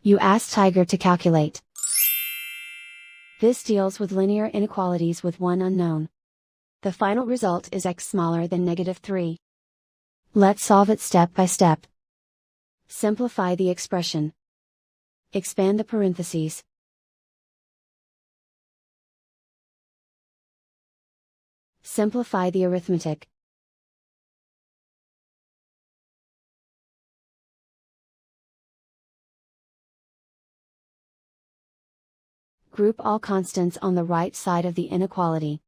You ask Tiger to calculate. This deals with linear inequalities with one unknown. The final result is x smaller than -3. Let's solve it step by step. Simplify the expression. Expand the parentheses. Simplify the arithmetic. Group all constants on the right side of the inequality.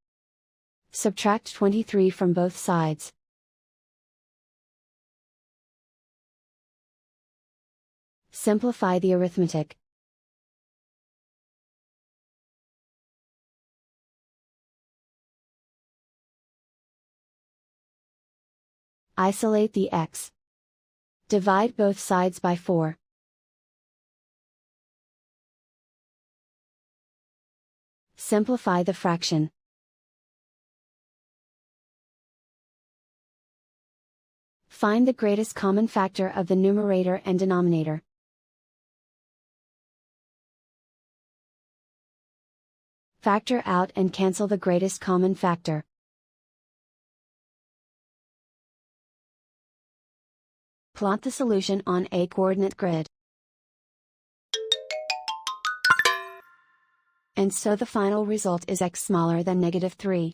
Subtract 23 from both sides. Simplify the arithmetic. Isolate the x. Divide both sides by 4. Simplify the fraction. Find the greatest common factor of the numerator and denominator. Factor out and cancel the greatest common factor. Plot the solution on a coordinate grid. And so the final result is x smaller than -3.